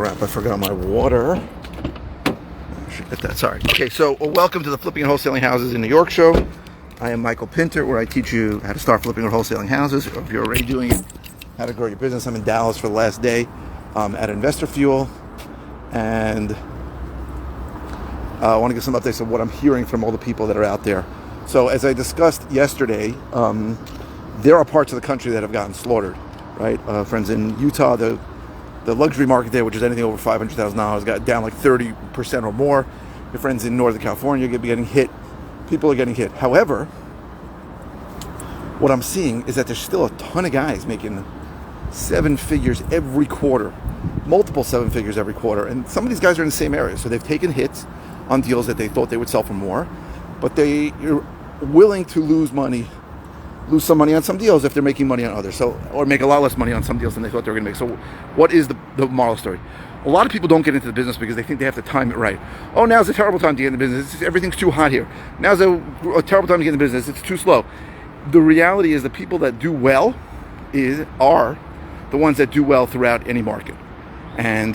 crap, I forgot my water. I should get that, sorry. Okay, so welcome to the Flipping and Wholesaling Houses in New York show. I am Michael Pinter, where I teach you how to start flipping or wholesaling houses. If you're already doing it, how to grow your business. I'm in Dallas for the last day at Investor Fuel, and I want to give some updates of what I'm hearing from all the people that are out there. So as I discussed yesterday, there are parts of the country that have gotten slaughtered, right? Friends, in Utah, the luxury market there, which is anything over $500,000, got down like 30% or more. Your friends in Northern California are getting hit. People are getting hit. However, what I'm seeing is that there's still a ton of guys making 7 figures every quarter, multiple 7 figures every quarter. And some of these guys are in the same area. So they've taken hits on deals that they thought they would sell for more, but they're willing to lose some money on some deals if they're making money on others, or make a lot less money on some deals than they thought they were going to make. So what is the moral story? A lot of people don't get into the business because they think they have to time it right. Oh, now's a terrible time to get in the business. Everything's too hot here. Now's a terrible time to get in the business. It's too slow. The reality is the people that do well are the ones that do well throughout any market. And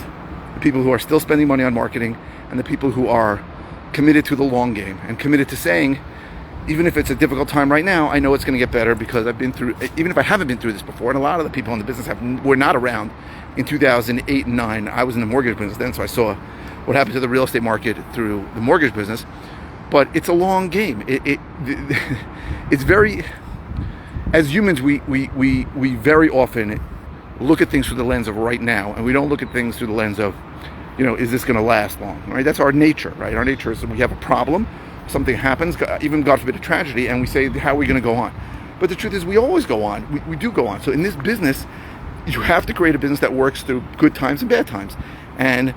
the people who are still spending money on marketing, and the people who are committed to the long game and committed to saying, even if it's a difficult time right now, I know it's going to get better because I've been through, even if I haven't been through this before, and a lot of the people in the business were not around in 2008 and 9. I was in the mortgage business then, so I saw what happened to the real estate market through the mortgage business. But it's a long game. It's very, as humans, we very often look at things through the lens of right now, and we don't look at things through the lens of, is this going to last long? Right? That's our nature, right? Our nature is that we have a problem. Something happens, even God forbid a tragedy, and we say, how are we going to go on? But the truth is we always go on. We do go on. So in this business, you have to create a business that works through good times and bad times. And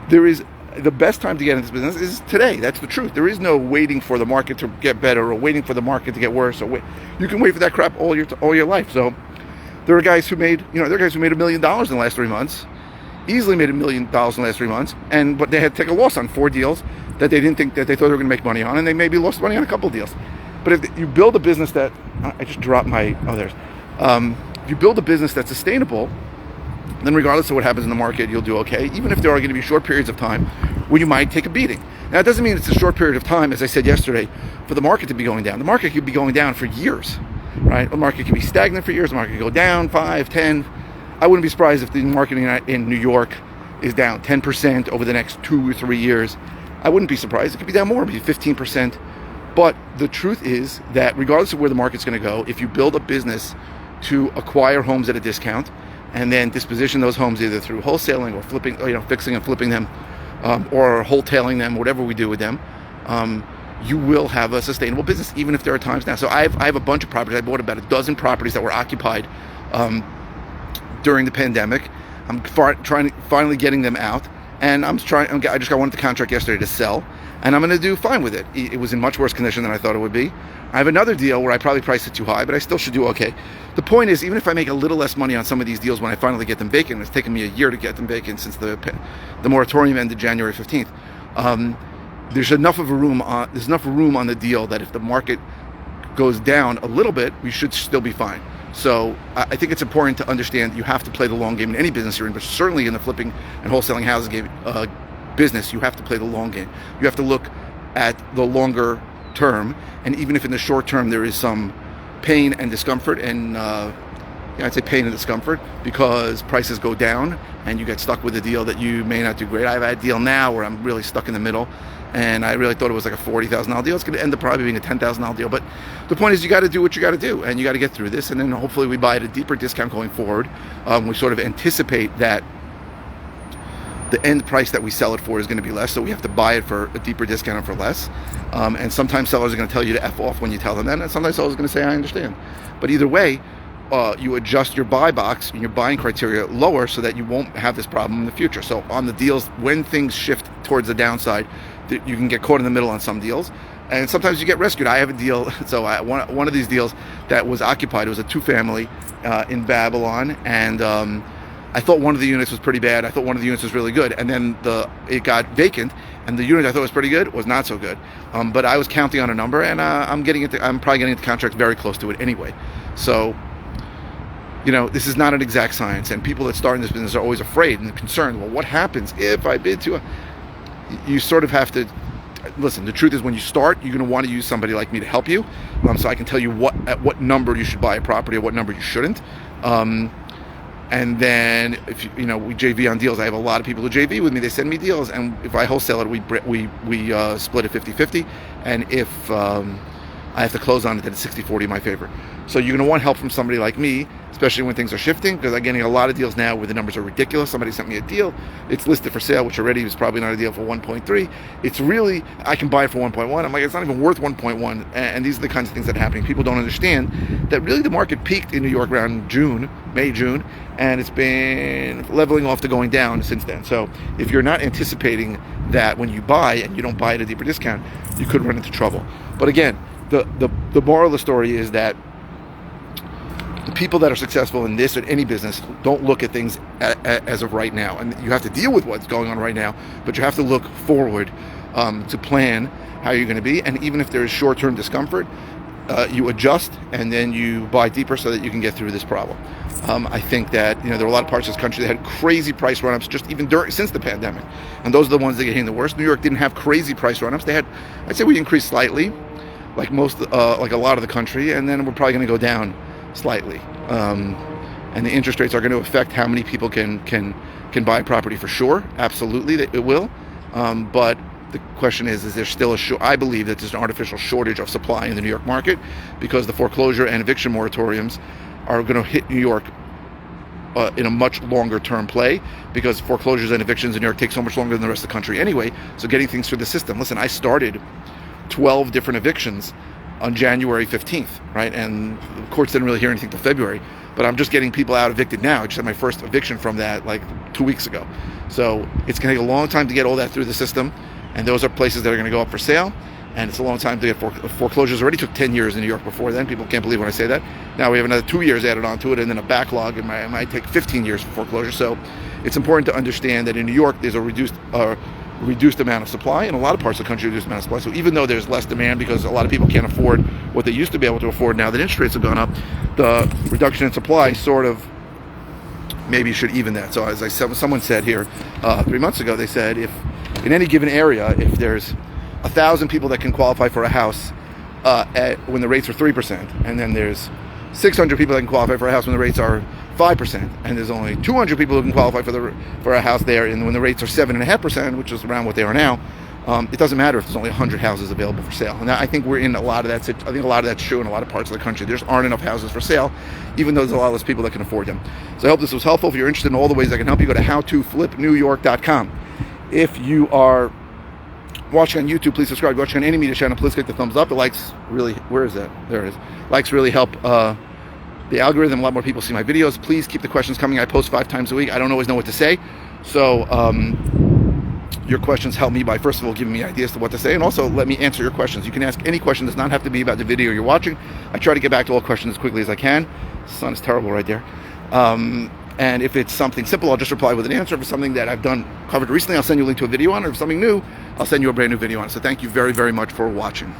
the best time to get into this business is today. That's the truth. There is no waiting for the market to get better or waiting for the market to get worse. You can wait for that crap all your life. So there are guys who made $1 million in the last 3 months, easily made $1 million in the last 3 months, but they had to take a loss on 4 deals that they didn't think that they thought they were going to make money on, and they maybe lost money on a couple of deals. But if you build a business that, I just dropped my, if you build a business that's sustainable, then regardless of what happens in the market, you'll do okay, even if there are going to be short periods of time where you might take a beating. Now, it doesn't mean it's a short period of time, as I said yesterday, for the market to be going down. The market could be going down for years, right? The market can be stagnant for years. The market could go down 5, 10. I wouldn't be surprised if the market in New York is down 10% over the next 2 or 3 years. I wouldn't be surprised. It could be down more, maybe 15%. But the truth is that regardless of where the market's going to go, if you build a business to acquire homes at a discount and then disposition those homes either through wholesaling or flipping, fixing and flipping them, or wholetailing them, whatever we do with them, you will have a sustainable business, even if there are times now. So I have a bunch of properties. I bought about 12 properties that were occupied during the pandemic. I'm finally getting them out. And I just got one at the contract yesterday to sell, and I'm going to do fine with it. It was in much worse condition than I thought it would be. I have another deal where I probably priced it too high, but I still should do okay. The point is, even if I make a little less money on some of these deals when I finally get them vacant, it's taken me a year to get them vacant since the moratorium ended January 15th. There's enough room on the deal that if the market goes down a little bit, we should still be fine. So I think it's important to understand you have to play the long game in any business you're in, but certainly in the flipping and wholesaling houses business, you have to play the long game. You have to look at the longer term, and even if in the short term there is some pain and discomfort, and I'd say pain and discomfort because prices go down and you get stuck with a deal that you may not do great. I have a deal now where I'm really stuck in the middle, and I really thought it was like a $40,000 deal. It's going to end up probably being a $10,000 deal. But the point is, you got to do what you got to do, and you got to get through this. And then hopefully we buy at a deeper discount going forward. We sort of anticipate that the end price that we sell it for is going to be less, so we have to buy it for a deeper discount and for less. And sometimes sellers are going to tell you to F off when you tell them that, and sometimes sellers are going to say, I understand. But either way, you adjust your buy box and your buying criteria lower so that you won't have this problem in the future. So on the deals, when things shift towards the downside, you can get caught in the middle on some deals, and sometimes you get rescued. I have a deal, so one of these deals that was occupied, it was a 2-family in Babylon, and I thought one of the units was pretty bad. I thought one of the units was really good, and then it got vacant, and the unit I thought was pretty good was not so good. But I was counting on a number, and I'm probably getting the contract very close to it anyway. So this is not an exact science, and people that start in this business are always afraid and concerned. Well, what happens if I bid too? You sort of have to listen. The truth is, when you start, you're going to want to use somebody like me to help you, so I can tell you at what number you should buy a property, at what number you shouldn't. And then if we JV on deals. I have a lot of people who JV with me. They send me deals, and if I wholesale it, we split it 50-50. And if I have to close on it, then it's 60-40 in my favor. So you're going to want help from somebody like me, especially when things are shifting, because I'm getting a lot of deals now where the numbers are ridiculous. Somebody sent me a deal. It's listed for sale, which already was probably not a deal for 1.3. It's really, I can buy it for 1.1. I'm like, it's not even worth 1.1. And these are the kinds of things that are happening. People don't understand that really the market peaked in New York around May, June, and it's been leveling off to going down since then. So if you're not anticipating that when you buy and you don't buy at a deeper discount, you could run into trouble. But again, the moral of the story is that the people that are successful in this or any business don't look at things as of right now. And you have to deal with what's going on right now, but you have to look forward to plan how you're going to be. And even if there is short-term discomfort, you adjust and then you buy deeper so that you can get through this problem. I think that there are a lot of parts of this country that had crazy price run-ups just even since the pandemic. And those are the ones that get hit the worst. New York didn't have crazy price run-ups. They had, I'd say we increased slightly, like a lot of the country, and then we're probably going to go down slightly, and the interest rates are going to affect how many people can buy property for sure. Absolutely, it will. But the question is there still I believe that there's an artificial shortage of supply in the New York market because the foreclosure and eviction moratoriums are going to hit New York in a much longer term play, because foreclosures and evictions in New York take so much longer than the rest of the country anyway. So getting things through the system. Listen, I started 12 different evictions on January 15th, right? And the courts didn't really hear anything till February, but I'm just getting people out evicted now. I just had my first eviction from that like 2 weeks ago. So it's going to take a long time to get all that through the system, and those are places that are going to go up for sale, and it's a long time to get foreclosures. Already took 10 years in New York before then. People can't believe when I say that. Now we have another 2 years added onto it, and then a backlog. It might take 15 years for foreclosure. So it's important to understand that in New York there's a reduced amount of supply, and a lot of parts of the country reduced amount of supply. So even though there's less demand because a lot of people can't afford what they used to be able to afford now that interest rates have gone up, the reduction in supply sort of maybe should even that. So as someone said here 3 months ago, they said if in any given area, if there's 1,000 people that can qualify for a house when the rates are 3%, and then there's 600 people that can qualify for a house when the rates are 5%, and there's only 200 people who can qualify for a house there, and when the rates are 7.5%, which is around what they are now, it doesn't matter if there's only 100 houses available for sale. And I think we're in a lot of that. I think a lot of that's true in a lot of parts of the country. There just aren't enough houses for sale, even though there's a lot less people that can afford them. So I hope this was helpful. If you're interested in all the ways I can help you, go to howtoflipnewyork.com. If you are watching on YouTube, please subscribe. Watching on any media channel, please click the thumbs up. The likes really, where is that? There it is. Likes really help the algorithm. A lot more people see my videos. Please keep the questions coming. I post 5 times a week. I don't always know what to say. So your questions help me by, first of all, giving me ideas to what to say, and also let me answer your questions. You can ask any question. It does not have to be about the video you're watching. I try to get back to all questions as quickly as I can. The sun is terrible right there. And if it's something simple, I'll just reply with an answer. If it's something that I've covered recently, I'll send you a link to a video on it. Or if it's something new, I'll send you a brand new video on it. So thank you very, very much for watching.